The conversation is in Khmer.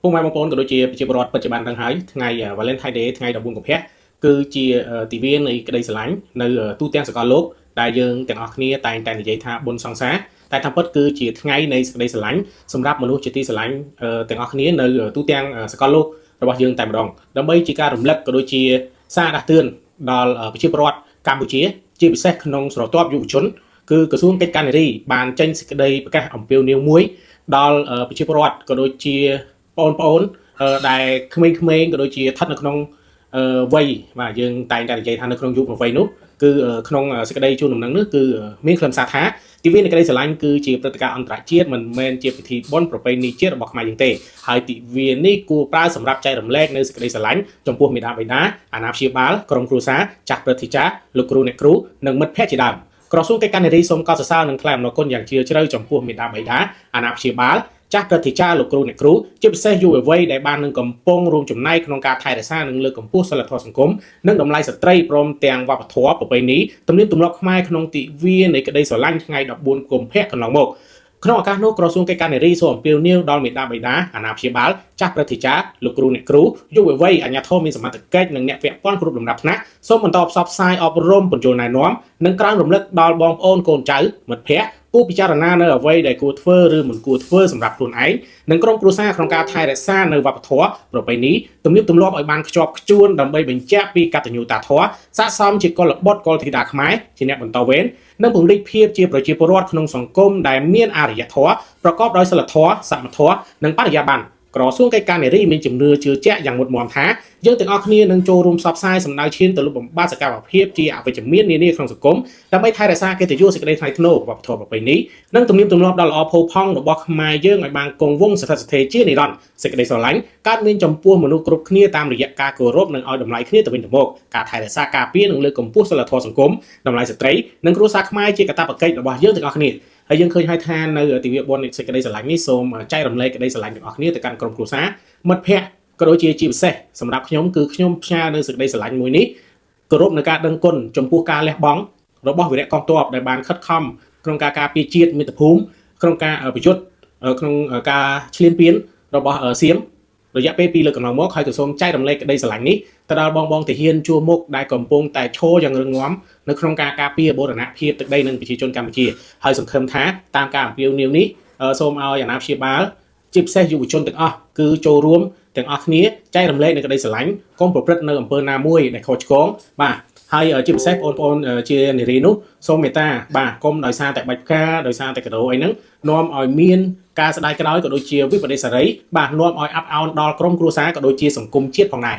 ពុកម៉ែបងប្អូនក៏ដូចជាប្រជាពលរដ្ឋបច្ចុប្បន្នទាំងហើយថ្ងៃ Valentine Day ថ្ងៃ14កុម្ភៈគឺជាទិវានៃក្តីស្រឡាញ់នៅទូទាំងសកលលោកដែលយើងទាំងអស់គ្នាតែងតែនិយាយថាបុណ្យសង្សារតែតាមពិតគឺជាថ្ងៃនៃសេចក្តីស្រឡាញ់សម្រាប់មនុស្សជាទីស្រឡាញ់ទាំងអស់គ្នានៅទូទាំងសកលលោករបស់យើងតែម្ដងដើម្បីជាការរំលឹកក៏ដូចជាសារដាស់តឿនដល់ប្រជាពលរដ្ឋកម្ពុជាជាពិសេសក្នុងស្រទាប់យុវជនគឺក្រសួងកិច្ចការនារីបានចេញសេចក្តីប្រកាសអំពាវនាវមួយដល់ប្រជាពលរដ្ឋក៏ដូចជាបងប្អូនដែលក្មេងៗក៏ដូចជាស្ថិតនៅក្នុងវ័យបាទយើងតែងតែនិយាយថានៅក្នុងយុវវ័យនោះគឺក្នុងសេចក្តីជូនដំណឹងនេះគឺមានខ្លឹមសារថាទិវានៃក្តីស្រឡាញ់គឺជាព្រឹត្តិការណ៍អន្តរជាតិមិនមែនជាពិធីបុណ្យប្រពៃណីជាតិរបស់ខ្មែរយើងទេហើយទិវានេះគួរប្រើសម្រាប់ចែករំលែកនៅសេចក្តីស្រឡាញ់ចំពោះមេដាបេដាអាណាព្យាបាលក្រុមគ្រួសារចាស់ព្រឹទ្ធាចារ្យលោកគ្រូអ្នកគ្រូនិងមិត្តភ័ក្តិជាដើមក្រសួងកិច្ចការនារីសូមកោតសរសើរនិងថ្លែងអំណរគុណយ៉ាងជ្រាលជ្រៅចំពោះមេដាបេដាអាណាព្យាបាលចាស់ព្រឹទ្ធាចារ្យលោកគ្រូអ្នកគ្រូជាពិសេសយុវវ័យដែលបាននឹងកំពុងរួមចំណែកក្នុងការថែរក្សានិងលើកកម្ពស់សីលធម៌សង្គមនិងតម្លៃស្ត្រីព្រមទាំងវប្បធម៌ប្រពៃណីទំនៀមទម្លាប់ខ្មែរក្នុងទិវានៃក្តីស្រឡាញ់ថ្ងៃ14កុម្ភៈកន្លងមកក្នុងឱកាសនោះក្រសួងកិច្ចការនារីសូមអំពាវនាវដល់មេដាបេដាអាណាព្យាបាលចាស់ព្រឹទ្ធាចារ្យលោកគ្រូអ្នកគ្រូយុវវ័យអាជ្ញាធរមានសមត្ថកិច្ចនិងអ្នកពាក់ព័ន្ធគ្រប់លំដាប់ថ្នាក់សូមបន្តផ្សព្វផ្សាយអប់រំបញ្ចូលណែនាំនិងក្រើនរំលឹកដល់បងប្អូនកូនចៅមិត្តភ័ក្តិគួរពិចារណានៅអ្វីដែលគួរធ្វើឬមិនគួរធ្វើសម្រាប់ខ្លួនឯងនិងក្រុមគ្រួសារក្នុងការថែរក្សានៅវប្បធម៌ប្រពៃណីទំនៀមទម្លាប់ឲ្យបានខ្ជាប់ខ្ជួនដើម្បីបញ្ជាក់ពីកតញ្ញូតាធម៌ស័ក្តិសមជាកុលបុត្រកុលធីតាខ្មែរជាអ្នកបន្តវេននិងពង្រីកភាពជាប្រជាពលរដ្ឋក្នុងសង្គមដែលមានអរិយធម៌ប្រកបដោយសីលធម៌សមធម៌និងបរិយាបន្នក្រសួងកិច្ចការនារីមានជំនឿជឿជាក់យ៉ាងមុតមមថាយើងទាំងអស់គ្នានឹងចូលរួមផ្សព្វផ្សាយសម្ដៅឈានទៅលុបបំបាត់សកម្មភាពជាអវិជ្ជមាននានាក្នុងសង្គមដើម្បីថែរក្សាកិត្តិយសសេចក្តីថ្លៃថ្នូរវប្បធម៌ប្រពៃណីនិងទំនៀមទម្លាប់ដ៏ល្អផូរផង់របស់ខ្មែរយើងឲ្យបានគង់វង្សស្ថិតស្ថេរជានិរន្តរ៍សេចក្តីស្រឡាញ់កើតមានចំពោះមនុស្សគ្រប់គ្នាតាមរយៈការគោរពនិងឲ្យតម្លៃគ្នាទៅវិញទៅមកការថែរក្សាការពារនិងលើកកម្ពស់សីលធម៌សង្គមតម្លៃស្ត្រីនិងគ្រួសារខ្មែរជាកាតព្វកិច្ចរបស់យើងទាំងអស់គ្នាហើយយើងឃើញហើយថានៅទិវាបុណ្យសេចក្តីស្រឡាញ់នេះសូមចែករំលែកក្តីស្រឡាញ់ទាំងអស់គ្នាទៅកាន់ក្រុមគ្រួសារមិត្តភ័ក្តិក៏ដូចជាពិសេសសម្រាប់ខ្ញុំគឺខ្ញុំផ្ញើនៅសេចក្តីស្រឡាញ់មួយនេះគោរពនៅការដឹងគុណចំពោះការលះបង់របស់វីរៈកងទ័ពដែលបានខិតខំក្នុងការការពារជាតិមាតុភូមិក្នុងការប្រយុទ្ធក្នុងការឈ្លានពានរបស់សៀមរយៈពេល2លើកកន្លងមកហើយក៏សូមចែករំលែកក្តីស្រឡាញ់នេះទៅដល់បងទាហានជួរមុខដែលកំពុងតែឈរយ៉ាងរឹងមាំនៅក្នុងការការពារបូរណភាពទឹកដីនិងប្រជាជនកម្ពុជាហើយសង្ឃឹមថាតាមការអំពាវនាវនេះសូមឲ្យអាណាព្យាបាលជាពិសេសយុវជនទាំងអស់គឺចូលរួមទាំងអស់គ្នាចែករំលែកនៅក្តីស្រឡាញ់កុំប្រព្រឹត្តនៅអំពើណាមួយដែលខុសឆ្គងបាទហើយជាពិសេសបងប្អូនជានារីនោះសូមមេត្តាបាទកុំដោយសារតែបាច់ផ្កាដោយសារតែកាដូអីហ្នឹងនាំឲ្យមានការស្ដាយក្រោយក៏ដូចជាវិបដិសារីបាទនាំឲ្យអាប់អោនដល់ក្រុមគ្រួសារក៏ដូចជាសង្គមជាតិផងដែរ